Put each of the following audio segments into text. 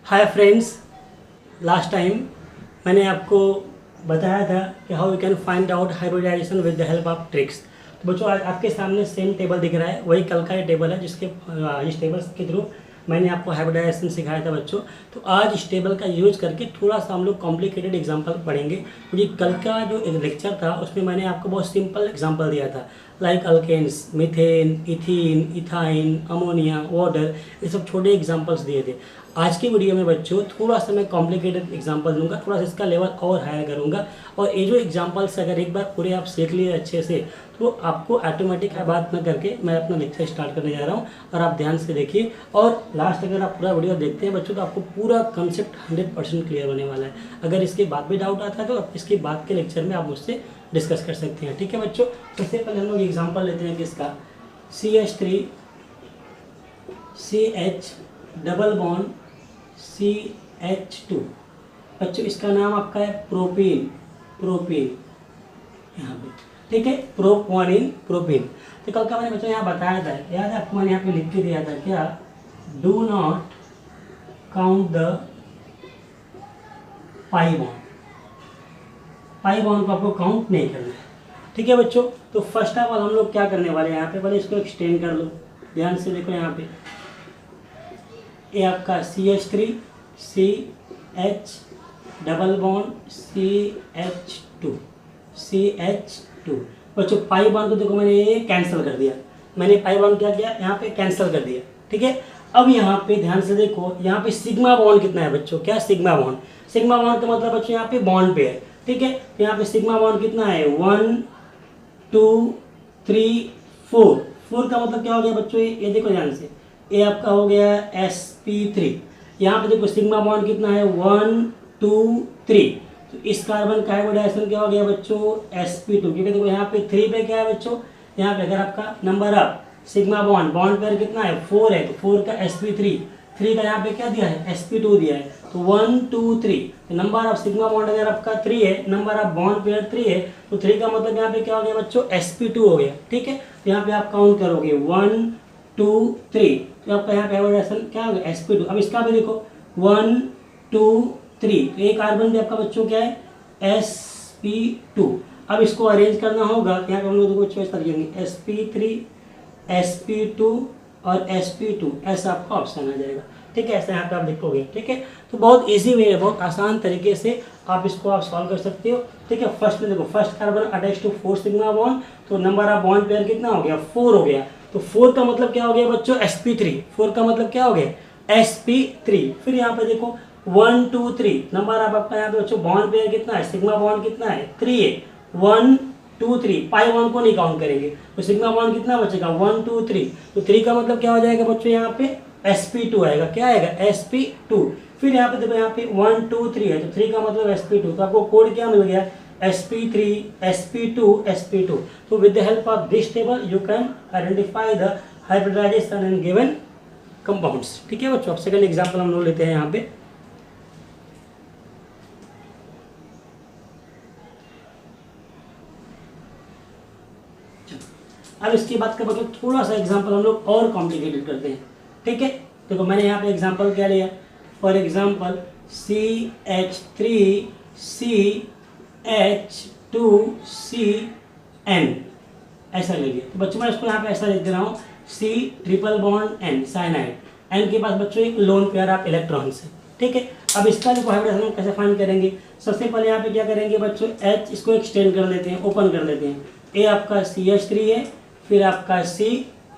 Hi friends, last time मैंने आपको बताया था कि how you can find out hybridization with the help of tricks. तो बच्चों आज आपके सामने सेम टेबल दिख रहा है, वही कल का ये टेबल है जिसके इस टेबल के थ्रू मैंने आपको हाइब्रिडाइजेशन सिखाया था बच्चों। तो आज इस टेबल का यूज करके थोड़ा सा हम लोग कॉम्प्लिकेटेड एग्जांपल पढ़ेंगे, क्योंकि कल का जो लेक्चर था उसमें मैंने आपको बहुत सिंपल एग्जांपल दिया था, like alkenes, methane, ethene, ethyne, ammonia, water, ये सब छोटे एग्जांपल्स दिए थे। आज की वीडियो में बच्चों थोड़ा सा मैं कॉम्प्लिकेटेड एग्जांपल दूंगा, थोड़ा सा इसका लेवल और हायर करूंगा। और ये जो एग्जांपल्स अगर एक बार पूरे आप सीख लिए अच्छे से तो आपको ऑटोमेटिक है बात ना करके मैं अपना लेक्चर स्टार्ट करने जा रहा हूँ, और आप ध्यान से देखिए। और लास्ट अगर आप पूरा वीडियो देखते हैं बच्चों तो आपको पूरा कंसेप्ट 100% क्लियर होने वाला है। अगर इसके बाद भी डाउट आता है तो इसके बाद के लेक्चर में आप मुझसे डिस्कस कर सकते हैं, ठीक है बच्चों। सबसे पहले हम लोग एग्जाम्पल लेते हैं किसका, CH3 CH double bond CH2। बच्चों इसका नाम आपका है प्रोपीन, यहाँ पे, ठीक है, प्रोपीन। तो कल का मैंने बच्चों यहाँ बताया था, याद है आपको, मैंने यहाँ पे लिख के दिया था क्या, do not count the pi bond को आपको काउंट नहीं करना है, ठीक है बच्चों। तो फर्स्ट ऑफ ऑल हम लोग क्या करने वाले हैं, यहाँ पे पहले इसको एक्सटेंड कर लो, ध्यान से देखो। यहाँ पे ये आपका CH3 CH double bond CH2 बच्चों। पाई बॉन्ड को देखो मैंने ये कैंसिल कर दिया, मैंने पाई बॉन्ड क्या किया, यहाँ पे कैंसिल कर दिया, ठीक है। अब यहाँ पे ध्यान से देखो, यहाँ पे सिग्मा बॉन्ड कितना है बच्चों, क्या सिग्मा बॉन्ड का मतलब बच्चों यहाँ पे बॉन्ड पे है, ठीक है। तो यहाँ पे सिग्मा बॉन्ड कितना है, 1 2 3 4। 4 का मतलब क्या हो गया बच्चों, ये देखो ध्यान से, ये आपका हो गया sp3। यहाँ पे देखो सिग्मा बॉन्ड कितना है, 1 2 3। तो इस कार्बन का हाइब्रिडाइजेशन क्या हो गया बच्चों, sp2, क्योंकि देखो यहाँ पे 3 पे क्या है बच्चों, यहाँ पे अगर आपका number of sigma bond pair कितना है, 4 है, तो 4 का sp3, 3 का यहाँ पे क्या दिया है, sp2 दिया है, तो 1 2 3। तो नंबर ऑफ सिग्मा बॉन्ड अगर आपका 3 है, नंबर ऑफ बॉन्ड पेयर 3 है, तो 3 का मतलब यहाँ पे क्या हो गया बच्चों, sp2 हो गया, ठीक है। तो यहाँ पे आप काउंट करोगे 1 2 3, तो आपका यहाँ पे हाइब्रिडाइजेशन क्या हो गया, sp2। अब इसका भी देखो 1 2 3, तो एक कार्बन भी आपका बच्चों क्या है, sp2। अब इसको अरेंज करना होगा, यहाँ पे हम लोग चॉइस करेंगे sp3 sp2 और sp2, ऐसा आपका ऑप्शन आ जाएगा, ठीक है। ऐसा यहाँ पे आप लिखोगे, ठीक है। तो बहुत इजी वे है, बहुत आसान तरीके से आप इसको आप सॉल्व कर सकते हो, ठीक है। फर्स्ट में देखो, first carbon attach to 4 sigma bond, तो नंबर ऑफ बॉन्ड पेयर कितना हो गया, 4 हो गया। तो 4 का मतलब क्या हो गया बच्चों, sp3। 4 का मतलब क्या हो गया, sp3। फिर यहाँ पे देखो 1 2 3, नंबर ऑफ आपका यहाँ पे बच्चों बॉन्ड पेयर कितना है, सिग्मा बॉन्ड कितना है, 3 है, 1 2 3। पाई बॉन्ड को नहीं काउंट करेंगे, तो सिग्मा बॉन्ड कितना बचेगा, 1 2 3। तो 3 का मतलब क्या हो जाएगा बच्चों, यहाँ पे sp2 आएगा, क्या आएगा, sp2। फिर यहाँ पे देखो, यहाँ पे 1 2 3 है, तो 3 का मतलब sp2, तो आपको कोड क्या मिल गया, sp3 sp2। तो with the help of this table you can identify the hybridization in given compounds, ठीक है बच्चों। अब सेकंड एग्जांपल हम लोग लेते हैं यहाँ पे, अब इसके बाद का बच्चों थोड़ा सा एग्जांपल हम लोग और कॉम्प्लिकेटेड करते हैं, ठीक है। देखो मैंने यहाँ पे एग्जांपल क्या लिया, फॉर एग्जांपल CH3 CH2CN, ऐसा ले लिया। तो बच्चों मैं इसको यहाँ पे ऐसा लिख दे रहा हूँ, C triple bond N cyanide, N के पास बच्चों एक लोन पेयर ऑफ इलेक्ट्रॉन्स है, ठीक है। अब इसका जो हाइब्रिडाइजेशन हम कैसे फाइंड करेंगे, सबसे पहले यहाँ पे क्या करेंगे बच्चों, H इसको एक्सटेंड कर लेते हैं, ओपन कर लेते हैं। ये आपका CH3 है, फिर आपका C,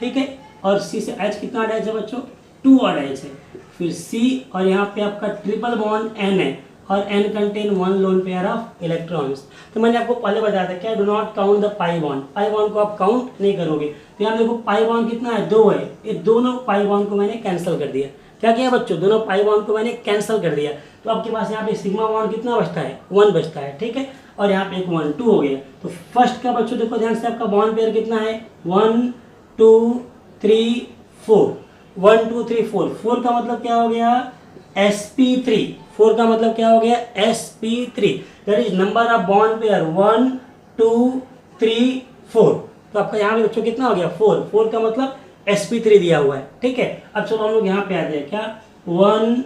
ठीक है, और C से H कितना अटैच है बच्चों, 2 अटैच है, फिर C, और यहाँ पे आपका ट्रिपल बॉन्ड N है, और N contain 1 loan pair of electrons. तो मैंने आपको पहले बताया था क्या, do not count the pi bond को आप काउंट नहीं करोगे। तो यहाँ देखो पाई बॉन्ड कितना है, 2 है, ये दोनों पाई बॉन्ड को मैंने कैंसिल कर दिया। क्या किया बच्चों, दोनों पाई बॉन्ड को मैंने कैंसिल कर दिया। तो आपके पास यहाँ पे सिग्मा बॉन्ड कितना बचता है, 1 बचता है, ठीक है, और यहाँ पे एक 1 2 हो गया। तो फर्स्ट का बच्चों देखो ध्यान से, आपका बॉन्ड पेयर कितना है, 1 2 3 4, 1 2 3 4। 4 का मतलब क्या हो गया, sp3। 4 का मतलब क्या हो गया, sp3, that is number of bond pair 1 2 3 4। तो आपका यहाँ पे बच्चों कितना हो गया, 4। 4 का मतलब sp3 दिया हुआ है, ठीक है। अब चलो हम लोग यहाँ पे आते हैं, क्या 1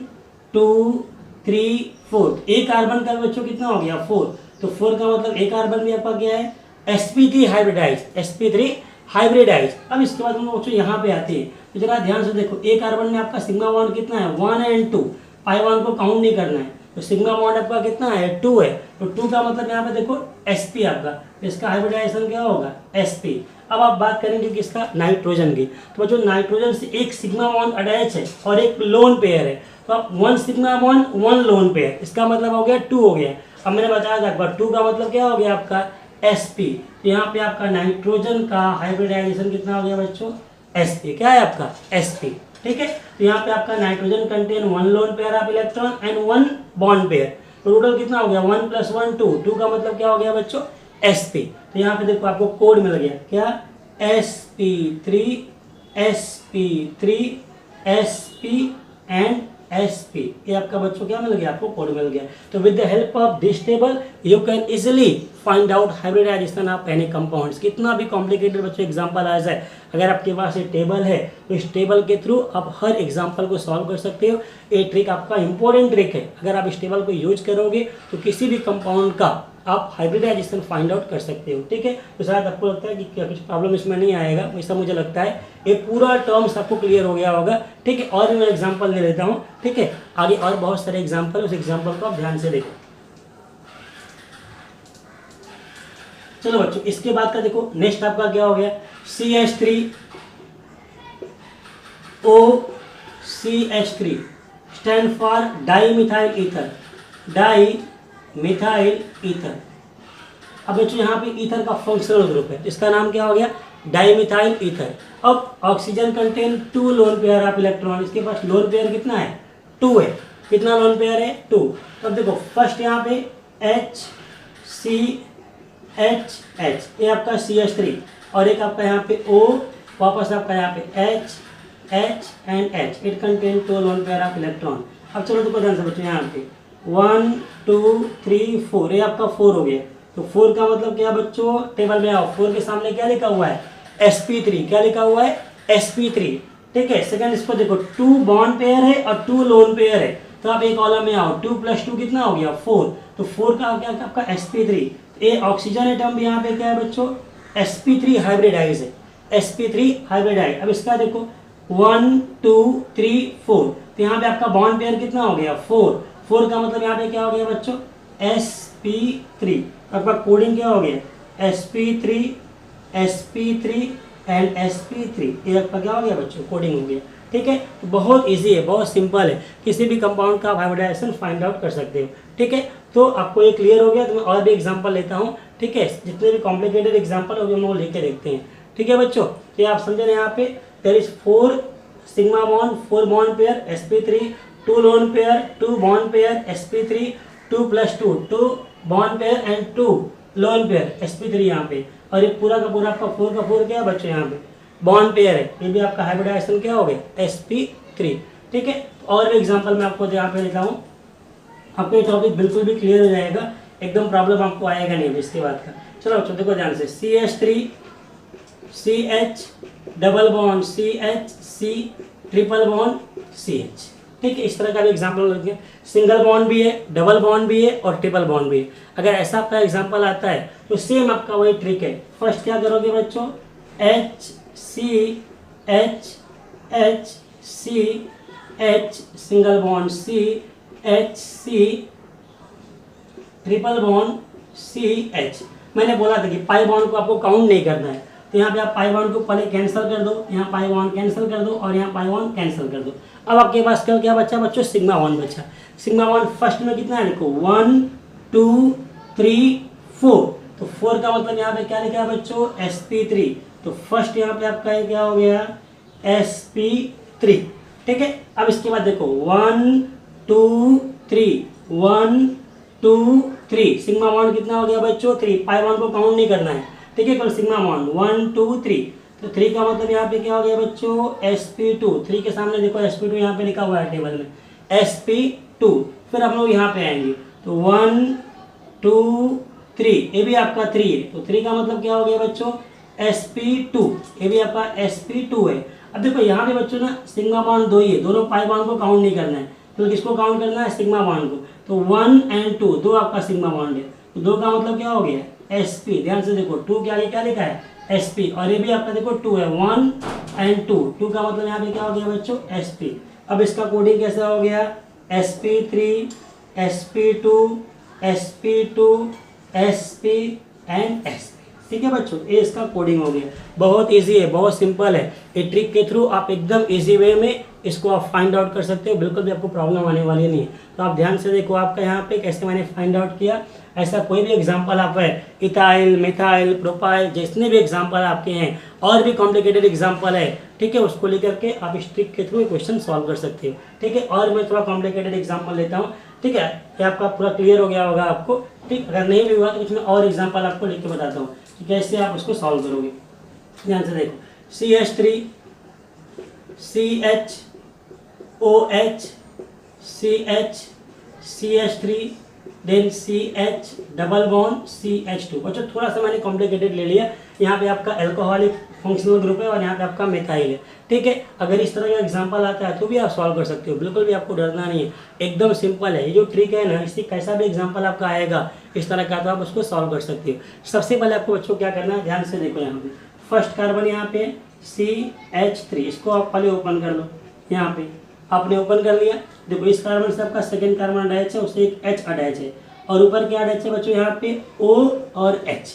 2 3 4, एक कार्बन का बच्चों कितना हो गया 4, तो 4 का मतलब एक कार्बन भी आपका क्या है sp3 हाइब्रिडाइज, sp3 हाइब्रिडाइज। अब इसके बाद हम बच्चों यहाँ पे आते हैं, तो जरा ध्यान से देखो, एक कार्बन में आपका सिग्मा बॉन्ड कितना है 1 एंड 2, पाई बॉन्ड को काउंट नहीं करना है, तो सिग्मा बॉन्ड आपका कितना है 2 है, तो 2 का मतलब यहाँ पे देखो sp आपका, तो इसका हाइब्रिडाइजेशन क्या होगा sp। अब आप बात करेंगे किसका नाइट्रोजन की, तो बच्चों नाइट्रोजन से एक सिग्मा बॉन्ड अटैच है और एक लोन पेयर है, तो अब 1 सिग्मा बॉन्ड 1 लोन पेयर, इसका मतलब हो गया 2 हो गया। अब मैंने बताया था एक बार 2 का मतलब क्या हो गया आपका sp, तो यहाँ पे आपका नाइट्रोजन का हाइब्रिडाइजेशन कितना हो गया बच्चों sp, क्या है आपका sp, ठीक है। तो यहाँ पे आपका nitrogen contain 1 loan pair of electron and 1 bond pair, तो टोटल कितना हो गया 1 + 1 2, 2 का मतलब क्या हो गया बच्चों sp। तो यहाँ पे देखो आपको कोड मिल गया क्या sp3 sp3 sp and sp, ये आपका बच्चों क्या मिल गया आपको कोड मिल गया। तो with the help of this table you can easily find out hybridization of any compounds. कितना भी कॉम्प्लिकेटेड बच्चों एग्जांपल आ जाए, अगर आपके पास ये टेबल है तो इस टेबल के थ्रू आप हर एग्जांपल को सॉल्व कर सकते हो। ये ट्रिक आपका इंपॉर्टेंट ट्रिक है, अगर आप इस टेबल को यूज करोगे तो किसी भी कंपाउंड का आप हाइब्रिडाइजेशन फाइंड आउट कर सकते हो, ठीक है। तो शायद आपको लगता है कि क्या कुछ प्रॉब्लम इसमें नहीं आएगा, ऐसा मुझे लगता है ये पूरा टर्म्स आपको क्लियर हो गया होगा, ठीक है। और भी मैं एग्जांपल ले लेता हूँ, ठीक है, आगे और बहुत सारे एग्जांपल, उस एग्जांपल को आप ध्यान से देखो। चलो बच्चों इसके बाद का देखो, नेक्स्ट आपका क्या हो गया CH3OCH3 stand for dimethyl ether, dimethyl ether. अब बच्चों यहाँ पे ईथर का फंक्शनल ग्रुप है, इसका नाम क्या हो गया डाईमिथाइल ईथर। अब oxygen contain 2 lone pair of electron, इसके पास लोन पेयर कितना है 2 है, कितना लोन पेयर है 2। अब देखो फर्स्ट यहाँ पे HCHH, ये आपका CH3 और एक आपका यहाँ पे O, वापस आपका यहाँ पे H and H, it contain 2 lone pair of electron. अब चलो देखो ध्यान से बच्चों यहाँ पे 1 2 3 4, ये आपका 4 हो गया, तो 4 का मतलब क्या बच्चों टेबल में आओ, 4 के सामने क्या लिखा हुआ है sp3, क्या लिखा हुआ है sp3, ठीक है। सेकंड इसको देखो 2 बॉन्ड पेयर है और 2 लोन पेयर है, तो आप एक कॉलम में आओ, 2 + 2 कितना हो गया 4, तो 4 का क्या आपका sp3, ये ऑक्सीजन एटम भी यहाँ पे क्या है बच्चों sp3 हाइब्रिडाइज है, sp3 हाइब्रिडाइज। अब इसका देखो 1 2 3 4, तो यहाँ पे आपका बॉन्ड पेयर कितना हो गया 4, 4 का मतलब यहाँ पे क्या हो गया बच्चों sp3, आपका कोडिंग क्या हो गया sp3 एंड sp3, ये आपका क्या हो गया बच्चों कोडिंग हो गया, ठीक है। तो बहुत इजी है, बहुत सिंपल है, किसी भी कंपाउंड का आप हाइब्रिडाइजेशन फाइंड आउट कर सकते हो, ठीक है। तो आपको ये क्लियर हो गया, तो मैं और भी एग्जांपल लेता हूँ, ठीक है। जितने भी कॉम्प्लिकेटेड एग्जांपल होंगे हम वो लेके देखते हैं, ठीक है बच्चों। तो ये आप समझे ना, यहाँ पे there is 4 sigma bond 4 bond pair sp3, 2 lone pair 2 bond pair sp3, 2 + 2 2 bond pair and 2 lone pair sp3 यहाँ पे, और ये पूरा का पूरा आपका 4 का 4 क्या है बच्चों यहाँ पे बॉन्ड पेयर है, ये भी आपका हाइब्रिडाइजेशन क्या हो गया sp3, ठीक है। और भी एग्जांपल मैं आपको यहाँ पे देता हूँ, आपको ये टॉपिक बिल्कुल भी क्लियर हो जाएगा, एकदम प्रॉब्लम आपको आएगा नहीं इसके बाद का। चलो बच्चों देखो ध्यान से CH3 CH double bond CH C triple bond CH, ठीक है। इस तरह का भी एग्जाम्पल लगे, सिंगल बॉन्ड भी है, डबल बॉन्ड भी है और ट्रिपल बॉन्ड भी है। अगर ऐसा आपका एग्जाम्पल आता है तो सेम आपका वही ट्रिक है, फर्स्ट क्या करोगे बच्चों HCH single bond CHC triple bond CH। मैंने बोला था कि पाई बॉन्ड को आपको काउंट नहीं करना है, तो यहाँ पे आप पाई बॉन्ड को पहले कैंसिल कर दो, यहाँ पाई बॉन्ड कैंसिल कर दो और यहाँ पाई बॉन्ड कैंसिल कर दो। अब आपके पास क्या बचा बच्चों सिग्मा बॉन्ड बचा। सिग्मा बॉन्ड फर्स्ट में कितना है देखो 1 2 3 4, तो 4 का मतलब यहाँ पे क्या लिखा है बच्चों sp3, तो फर्स्ट यहाँ पे आपका क्या हो गया sp3, ठीक है। अब इसके बाद देखो 1 2 3 1 2 3, सिग्मा बॉन्ड कितना हो गया बच्चों 3, पाई बॉन्ड को काउंट नहीं करना है, ठीक है। कल सिग्मा बॉन्ड 1 2 3, तो 3 का मतलब यहाँ पे क्या हो गया बच्चों sp2, 3 के सामने देखो sp2 यहाँ पे लिखा हुआ है टेबल में sp2। फिर हम लोग यहाँ पे आएंगे तो 1 2 3, ये भी आपका 3 है, तो 3 का मतलब क्या हो गया बच्चों sp2, ये भी आपका sp2 है। अब देखो यहाँ पे बच्चों ना सिग्मा बॉन्ड 2 ही है, दोनों पाई बॉन्ड को काउंट नहीं करना है, तो किसको काउंट करना है, सिग्मा बॉन्ड को। तो 1 and 2 दो आपका सिग्मा बॉन्ड है, तो 2 का मतलब क्या हो गया sp। ध्यान से देखो 2 के आगे क्या लिखा है sp, और ये भी आपका देखो 2 है, 1 and 2, 2 का मतलब यहाँ पे क्या हो गया बच्चों sp। अब इसका कोडिंग कैसा हो गया sp3 sp2 sp2 sp and sp। ठीक है बच्चों, ये इसका कोडिंग हो गया। बहुत इजी है, बहुत सिंपल है, ये ट्रिक के थ्रू आप एकदम इजी वे में इसको आप फाइंड आउट कर सकते हो, बिल्कुल भी आपको प्रॉब्लम आने वाली नहीं है। तो आप ध्यान से देखो आपका यहाँ पे कैसे मैंने फाइंड आउट किया। ऐसा कोई भी एग्जांपल आप है, इथाइल मिथाइल प्रोपाइल जितने भी एग्जांपल आपके हैं, और भी कॉम्प्लिकेटेड एग्जांपल है, ठीक है, उसको लेकर के आप इस ट्रिक के थ्रू क्वेश्चन सॉल्व कर सकते हो। ठीक है, और मैं थोड़ा कॉम्प्लिकेटेड एग्जाम्पल लेता हूँ। ठीक है, ये आपका पूरा क्लियर हो गया होगा आपको। ठीक, अगर नहीं भी हुआ तो कुछ मैं और एग्जाम्पल आपको लिख के बताता हूँ कि कैसे आप उसको सॉल्व करोगे। ध्यान से देखो, CH3 CHOH CH CH3 then CH double bond CH2। बच्चों थोड़ा सा मैंने कॉम्प्लिकेटेड ले लिया, यहाँ पे आपका अल्कोहलिक फंक्शनल ग्रुप है और यहाँ पे आपका मिथाइल है। ठीक है, अगर इस तरह का एग्जांपल आता है तो भी आप सॉल्व कर सकते हो, बिल्कुल भी आपको डरना नहीं है, एकदम सिंपल है। ये जो ट्रिक है ना, इससे कैसा भी एग्जांपल आपका आएगा इस तरह का तो आप उसको सॉल्व कर सकते हो। सबसे पहले आपको बच्चों क्या करना है, ध्यान से देखो, यहाँ पे फर्स्ट कार्बन यहाँ पे CH3, इसको आप पहले ओपन कर लो। यहाँ पे आपने ओपन कर लिया, देखो इस कार्बन से आपका सेकेंड कार्बन अटैच है, उससे एक H अटैच है, और ऊपर क्या अटैच है बच्चों यहाँ पे O और H।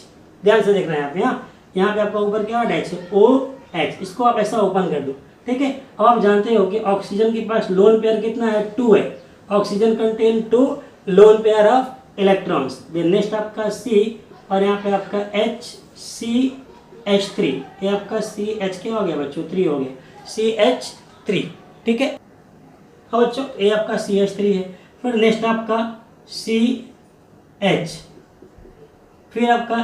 ध्यान से देखना है यहाँ पे, यहाँ पे आपका ऊपर क्या अटैच है OH, इसको आप ऐसा ओपन कर दो। ठीक है, अब आप जानते हो कि ऑक्सीजन के पास लोन पेयर कितना है 2 है, oxygen contain 2 lone pair of electrons. Then next आपका C, और यहाँ पे आपका HCH3, ये आपका CH क्या हो गया बच्चों 3 हो गया, CH3। ठीक है, अब बच्चों ये आपका CH3 है, फिर नेक्स्ट आपका CH, फिर आपका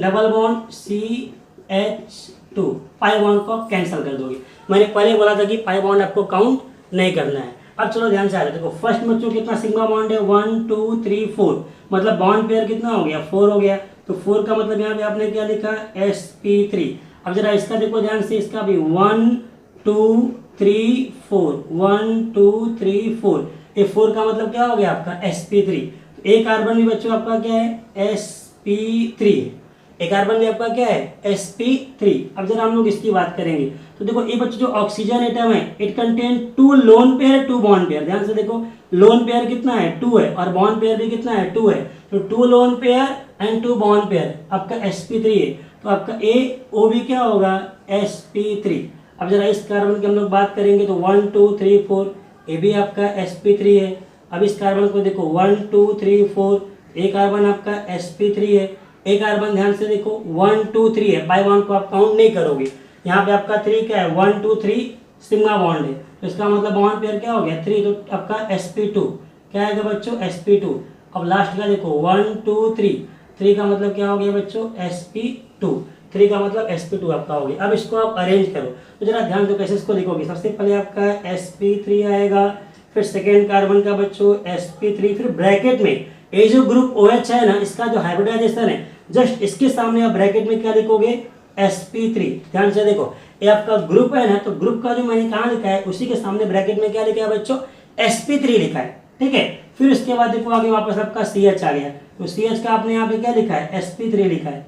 double bond CH2, pi bond को आप कैंसिल कर दोगे। मैंने पहले बोला था कि पाई बॉन्ड आपको काउंट नहीं करना है। अब चलो ध्यान से आ रहा है, देखो फर्स्ट बच्चों कितना सिग्मा बॉन्ड है 1 2 3 4, मतलब बॉन्ड पेयर कितना हो गया 4 हो गया। तो 4 का मतलब यहाँ पे आपने क्या लिखा sp3। अब जरा इसका देखो ध्यान से, इसका भी 1 2 3 4, 1 2 3 4, ये 4 का मतलब क्या हो गया आपका sp3। एक कार्बन भी बच्चों आपका क्या है sp3, एक कार्बन भी आपका क्या है sp3। अब जरा हम लोग इसकी बात करेंगे तो देखो ये बच्चों जो ऑक्सीजन एटम है it contain 2 lone pair 2 bond pair. ध्यान से देखो लोन पेयर कितना है 2 है, और बॉन्ड पेयर भी कितना है 2 है, तो 2 lone pair and 2 bond pair आपका sp3 है, तो आपका AO भी क्या होगा sp3। अब जरा इस कार्बन की हम लोग बात करेंगे तो 1 2 3 4, ये भी आपका sp3 है। अब इस कार्बन को देखो 1 2 3 4, एक कार्बन आपका sp3 है, एक कार्बन ध्यान से देखो 1 2 3 है, बाई बॉन्ड को आप काउंट नहीं करोगे। यहाँ पे आपका 3 क्या है 1 2 3 सिग्मा बॉन्ड है, तो इसका मतलब बॉन्ड पेयर क्या हो गया 3, तो आपका sp2 क्या आएगा बच्चों sp2। अब लास्ट का देखो 1 2 3, 3 का मतलब क्या हो गया बच्चों sp2, 3 का मतलब sp2 आपका हो गया। अब इसको आप अरेंज करो, तो जरा ध्यान दो कैसे इसको लिखोगे। सबसे पहले आपका sp3 आएगा, फिर सेकेंड कार्बन का बच्चों sp3, फिर ब्रैकेट में ये जो ग्रुप OH है ना, इसका जो हाइब्रिडाइजेशन है जस्ट इसके सामने आप ब्रैकेट में क्या लिखोगे sp3। ध्यान से देखो ये आपका ग्रुप है ना, तो ग्रुप का जो मैंने कहाँ लिखा है उसी के सामने ब्रैकेट में क्या लिखा है बच्चों sp3 लिखा है। ठीक है, फिर उसके बाद देखो आगे वापस आपका CH आ गया, तो CH का आपने यहाँ पे क्या लिखा है sp3 लिखा है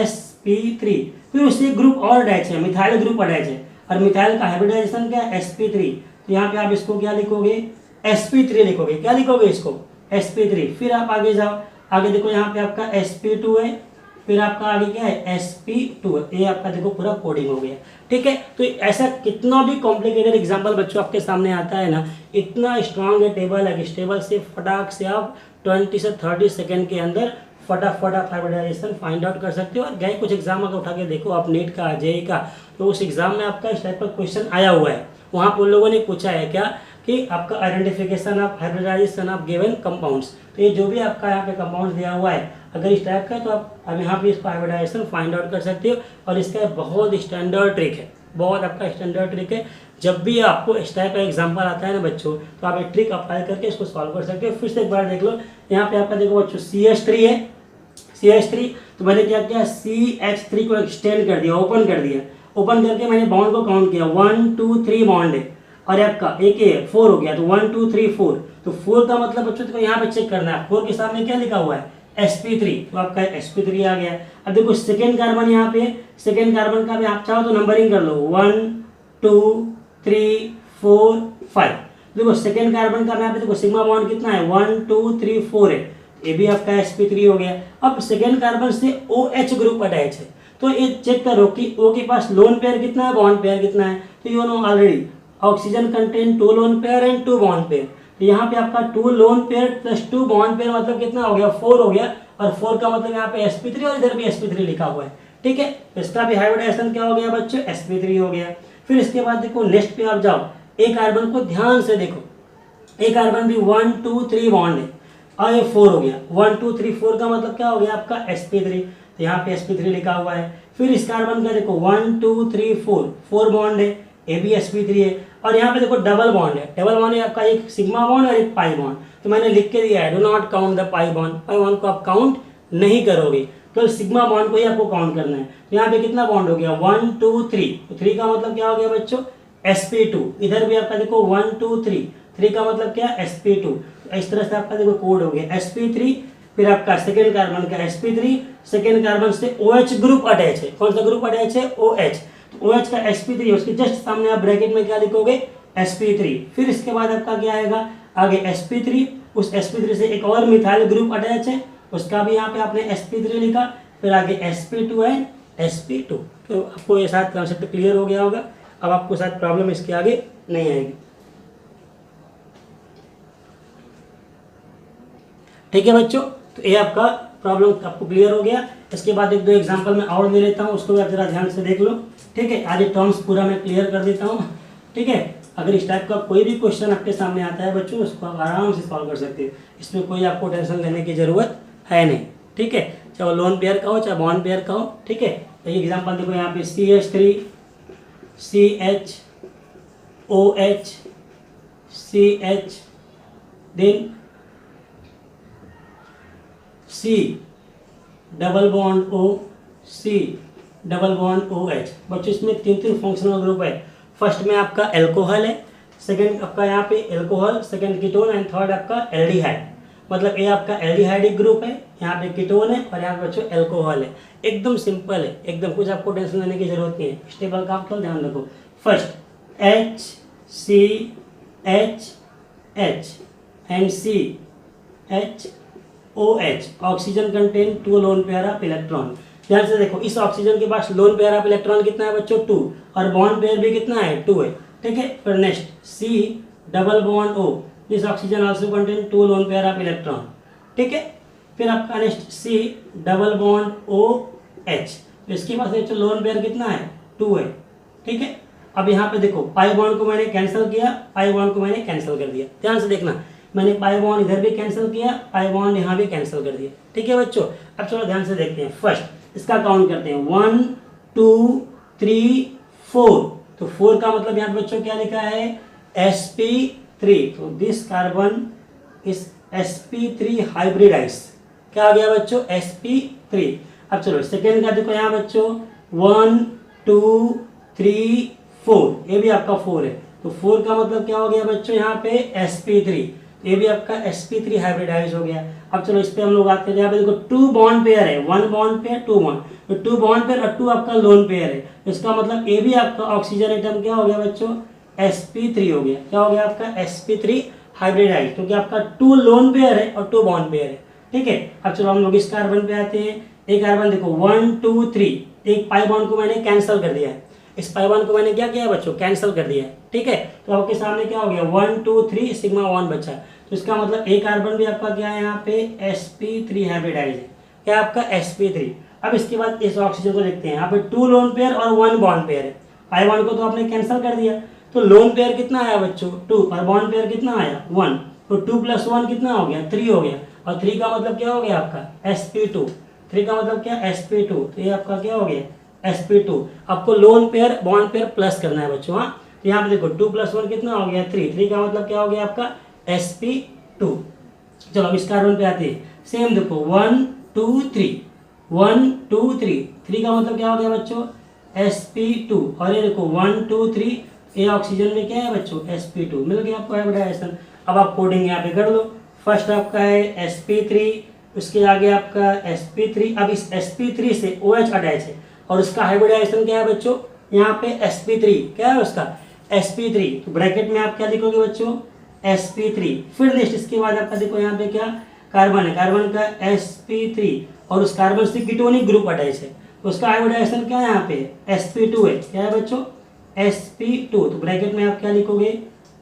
sp3। फिर उससे ग्रुप और अटैच है, मिथाइल ग्रुप अटैच है, और मिथाइल का हाइब्रिडाइजेशन क्या है sp3, तो यहाँ पे आप इसको क्या लिखोगे sp3 लिखोगे। क्या लिखोगे इसको sp3। फिर आप आगे जाओ, आगे देखो यहाँ पे आपका sp2 है, फिर आपका आगे क्या है sp2 है, ये आपका देखो पूरा कोडिंग हो गया। ठीक है, तो ऐसा कितना भी कॉम्प्लिकेटेड एग्जांपल बच्चों आपके सामने आता है ना, इतना स्ट्रांग है टेबल है, इस टेबल से फटाक से आप 20 से 30 सेकेंड के अंदर फटाफट आप हाइब्रिडाइजेशन फाइंड आउट कर सकते हो। और गए कुछ एग्जाम अगर उठा के देखो आप नीट का जेई का, तो उस एग्जाम में आपका इस टाइप का क्वेश्चन आया हुआ है, वहाँ पर उन लोगों ने पूछा है क्या कि आपका identification of hybridization of given compounds. तो ये जो भी आपका यहाँ पे कंपाउंड दिया हुआ है अगर इस टाइप का, तो आप अब यहाँ पे इसका हाइब्रिडाइजेशन फाइंड आउट कर सकते हो। और इसका बहुत स्टैंडर्ड ट्रिक है, बहुत आपका स्टैंडर्ड ट्रिक है। जब भी आपको इस टाइप का एग्जाम्पल आता है ना बच्चों, तो आप एक ट्रिक अप्लाई करके इसको सॉल्व कर सकते हो। फिर से एक बार देख लो, यहाँ पे आपका देखो बच्चों CH3 है, CH3, तो मैंने क्या किया CH3 को एक्सटेंड कर दिया, ओपन कर दिया, ओपन करके मैंने बॉन्ड को काउंट किया 1 2 3 बॉन्ड है। और आपका एक ये 4 हो गया, तो 1 2 3 4, तो 4 का मतलब बच्चों को यहाँ पे चेक करना है, 4 के सामने क्या लिखा हुआ है sp3, तो आपका sp3 आ गया। अब देखो सेकेंड कार्बन, यहाँ पे सेकेंड कार्बन का भी आप चाहो तो नंबरिंग कर लो 1 2 3 4 5। देखो सेकेंड कार्बन का यहाँ पे देखो सिग्मा बॉन्ड कितना है 1 2 3 4 है, ये भी आपका sp3 हो गया। अब सेकेंड कार्बन से OH ग्रुप अटैच है, तो ये चेक करो कि O के पास लोन पेयर कितना है, बॉन्ड पेयर कितना है, तो you know already oxygen contain 2 lone pair and 2 bond pair, तो यहाँ पे आपका 2 lone pair plus 2 bond pair मतलब कितना हो गया 4 हो गया, और 4 का मतलब यहाँ पे sp3 और इधर भी sp3 लिखा हुआ है, ठीक है। तो इसका भी हाइब्रिडाइजेशन क्या हो गया बच्चों sp3 हो गया। फिर इसके बाद देखो नेक्स्ट पे आप जाओ, ए कार्बन को ध्यान से देखो, ए कार्बन भी 1 2 3 बॉन्ड है और ये 4 हो गया, 1 2 3 4 का मतलब क्या हो गया आपका sp3, तो यहाँ पे sp3 लिखा हुआ है। फिर इस कार्बन का देखो 1 2 3 4 बॉन्ड है, ये भी sp3 है, और यहाँ पे देखो डबल बॉन्ड है, डबल बॉन्ड है आपका एक सिग्मा बॉन्ड और एक पाई बॉन्ड, तो मैंने लिख के दिया है do not count the pi bond को आप काउंट नहीं करोगे, तो सिग्मा बॉन्ड को ही आपको काउंट करना है। तो यहाँ पे कितना बॉन्ड हो गया 1 2 3, तो 3 का मतलब क्या हो गया बच्चों sp2, इधर भी आपका देखो 1 2 3 का मतलब क्या sp2, इस तरह से आपका देखो कोड हो गया sp3। फिर आपका सेकेंड कार्बन का sp3, सेकेंड कार्बन से OH ग्रुप अटैच है, कौन सा ग्रुप अटैच है OH, तो OH का sp3, उसके जस्ट सामने आप ब्रैकेट में क्या लिखोगे sp3। फिर इसके बाद आपका क्या आएगा आगे sp3, उस sp3 से एक और मिथाइल ग्रुप अटैच है, उसका भी यहाँ पे आपने sp3 लिखा, फिर आगे sp2 है sp2। तो आपको ये साथ कॉन्सेप्ट क्लियर हो गया होगा, अब आपको साथ प्रॉब्लम इसके आगे नहीं आएगी, ठीक है बच्चों। तो ये आपका प्रॉब्लम आपको क्लियर हो गया। इसके बाद एक दो एग्जांपल मैं और दे लेता हूँ, उसको भी आप जरा ध्यान से देख लो, ठीक है। आज टर्म्स पूरा मैं क्लियर कर देता हूँ, ठीक है। अगर इस टाइप का कोई भी क्वेश्चन आपके सामने आता है बच्चों, उसको आप आराम से सॉल्व कर सकते हैं, इसमें कोई आपको टेंशन लेने की जरूरत है नहीं, ठीक है। चाहे लोन पेयर का हो चाहे बॉन्ड पेयर का हो, ठीक है। तो ये एग्जाम्पल देखो यहाँ पे CH3 CH OH CH then C double bond O C double bond OH। बच्चों इसमें तीन फंक्शनल ग्रुप है, फर्स्ट में आपका एल्कोहल है, सेकंड आपका यहाँ पे alcohol, second ketone and third आपका एल्डिहाइड, मतलब ये आपका एल्डिहाइडिक ग्रुप है, यहाँ पे कीटोन है और यहाँ पे बच्चों एल्कोहल है। एकदम सिंपल है, एकदम कुछ आपको टेंशन लेने की जरूरत नहीं है, स्टेबल का आप ध्यान रखो। First HCHH and CHOH, oxygen contain 2 lone pair of electron. ध्यान से देखो, इस ऑक्सीजन के पास लोन पेयर ऑफ इलेक्ट्रॉन कितना है बच्चों 2, और बॉन्ड पेयर भी कितना है 2 है, ठीक है। फिर next C double bond O, this oxygen also contain 2 lone pair of electron, ठीक है। फिर आपका next C double bond OH, तो इसके पास नेक्स्ट लोन पेयर कितना है 2 है, ठीक है। अब यहाँ पे देखो पाई बॉन्ड को मैंने कैंसिल किया, पाई बॉन्ड को मैंने कैंसिल कर दिया, ध्यान से देखना, मैंने पाई बॉन्ड इधर भी कैंसिल किया, पाई बॉन्ड यहाँ भी कैंसिल कर दिया, ठीक है बच्चों। अब चलो ध्यान से देखते हैं, फर्स्ट इसका काउंट करते हैं 1 2 3 4, तो 4 का मतलब यहाँ पे बच्चों क्या लिखा है sp3, तो दिस कार्बन इस sp3 हाइब्रिडाइज, क्या आ गया बच्चों sp3। अब चलो सेकेंड का देखो यहाँ बच्चों 1 2 3 4, ये भी आपका 4 है, तो 4 का मतलब क्या हो गया बच्चों यहाँ पे sp3, ये भी आपका sp3 हाइब्रिडाइज हो गया। अब चलो इस पे हम लोग आते हैं, यहाँ पे देखो 2 बॉन्ड पेयर है, 1 बॉन्ड पेयर 2 बॉन्ड, तो 2 बॉन्ड पेयर और 2 आपका लोन पेयर है, इसका मतलब ये भी आपका ऑक्सीजन एटम क्या हो गया बच्चों sp3 हो गया, क्या हो गया आपका sp3 हाइब्रिडाइज, क्योंकि आपका 2 लोन पेयर है और 2 बॉन्ड पेयर है, ठीक है। अब चलो हम लोग इस कार्बन पे आते हैं, एक कार्बन देखो 1 2 3, एक पाई बॉन्ड को मैंने कैंसिल कर दिया है, इस पाई बॉन्ड को मैंने क्या किया बच्चों कैंसिल कर दिया है, ठीक है। तो आपके सामने क्या हो गया 1 2 3 सिग्मा 1 बचा, तो इसका मतलब एक कार्बन भी आपका क्या है यहाँ पे sp3 हाइब्रिडाइज है, क्या आपका sp3। अब इसके बाद इस ऑक्सीजन को देखते हैं, यहाँ पे 2 लोन पेयर और 1 बॉन्ड पेयर है, पाई बॉन्ड को तो आपने कैंसिल कर दिया, तो लोन पेयर कितना आया बच्चों 2 और बॉन्ड पेयर कितना आया 1, तो 2 + 1 कितना हो गया 3 हो गया, और 3 का मतलब क्या हो गया आपका sp2, 3 का मतलब क्या sp2, तो ये आपका क्या हो गया sp2। आपको lone pair bond pair plus करना है बच्चों, हाँ। तो यहाँ पे देखो 2 + 1 कितना हो गया 3, 3 का मतलब क्या हो गया आपका sp2। चलो अब इस कार्बन पे आते हैं, सेम देखो 1 2 3 1 2 3, 3 का मतलब क्या हो गया बच्चों sp2, और ये देखो 1 2 3, ए ऑक्सीजन में क्या है बच्चों, sp2 मिल गया आपको हाइब्रिडाइजेशन। अब आप कोडिंग यहाँ पे कर लो। फर्स्ट आपका है sp3, उसके आगे आपका sp3। अब इस sp3 से OH अटैच है और उसका हाइब्रिडाइजेशन क्या है बच्चों, यहाँ पे sp3 क्या है उसका sp3। तो ब्रैकेट में आप क्या लिखोगे बच्चों, sp3। फिर नेक्स्ट इसके बाद आपका देखो यहाँ पे क्या कार्बन है, कार्बन का sp3 और उस कार्बन से कीटोनिक ग्रुप अटैच है, तो उसका हाइब्रिडाइजेशन क्या है यहाँ पे sp2 है। क्या है बच्चों, sp2। तो ब्रैकेट में आप क्या लिखोगे,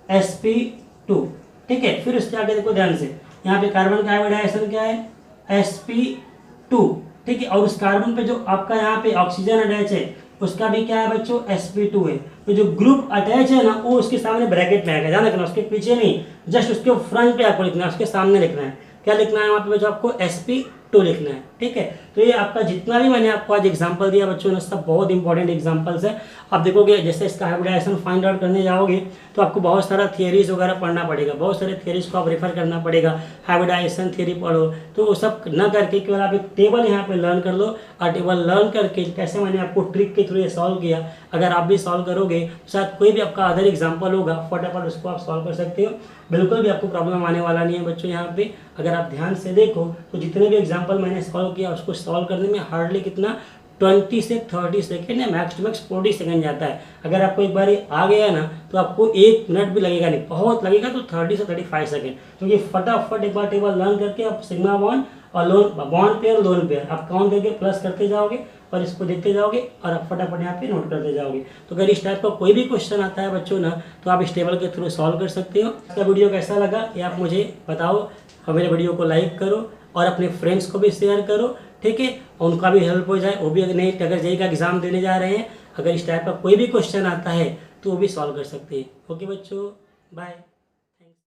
sp2। ठीक है, फिर उसके आगे देखो ध्यान से, यहाँ पे कार्बन का हाइब्रिडाइजेशन क्या है sp2। ठीक है, और उस कार्बन पे जो आपका यहाँ पे ऑक्सीजन अटैच है उसका भी क्या है बच्चों, sp2 है। तो जो ग्रुप अटैच है ना वो उसके सामने ब्रैकेट में आएगा, ध्यान रखना, उसके पीछे नहीं, जस्ट उसके फ्रंट पे आपको लिखना है, उसके सामने लिखना है। क्या लिखना है वहाँ पे बच्चों, आपको sp2 लिखना है। ठीक है, तो ये आपका जितना भी मैंने आपको आज एग्जांपल दिया बच्चों ने, सब बहुत इंपॉर्टेंट एग्जांपल्स है। आप देखोगे जैसे इसका हाइब्रिडाइजेशन फाइंड आउट करने जाओगे तो आपको बहुत सारा थियरीज वगैरह पढ़ना पड़ेगा, बहुत सारे थियरीज को आप रेफर करना पड़ेगा, हाइब्रिडाइजेशन थियरी पढ़ो। तो वो सब न करके केवल आप एक टेबल यहाँ पे लर्न कर लो, और टेबल लर्न करके कैसे मैंने आपको ट्रिक के थ्रू ये सॉल्व किया, अगर आप भी सॉल्व करोगे शायद कोई भी आपका अदर एग्जाम्पल होगा फटाफट उसको आप सॉल्व कर सकते हो, बिल्कुल भी आपको प्रॉब्लम आने वाला नहीं है बच्चों। यहाँ पे अगर आप ध्यान से देखो तो जितने भी एग्जाम्पल मैंने सॉल्व किया उसको सॉल्व करने में हार्डली कितना 20 से 30 सेकेंड या मैक्स टू मैक्स 40 सेकेंड जाता है। अगर आपको एक बार आ गया ना तो आपको 1 मिनट भी लगेगा नहीं, बहुत लगेगा तो 30 से 35 सेकेंड, क्योंकि फटाफट एक बार टेबल लर्न करके आप सिग्मा बॉन्ड और बॉन्ड पेयर लोन पेयर आप काउंट करके प्लस करते जाओगे और इसको देखते जाओगे और आप फटाफट यहाँ पे नोट करते जाओगे। तो अगर इस टाइप का कोई भी क्वेश्चन आता है बच्चों ना तो आप इस टेबल के थ्रू सॉल्व कर सकते हो। इसका वीडियो कैसा लगा ये आप मुझे बताओ, और मेरे वीडियो को लाइक करो और अपने फ्रेंड्स को भी शेयर करो। ठीक है, उनका भी हेल्प हो जाए, वो भी अगर जेईई का एग्जाम देने जा रहे हैं, अगर इस टाइप का कोई भी क्वेश्चन आता है तो वो भी सॉल्व कर सकते हैं। ओके बच्चों, बाय।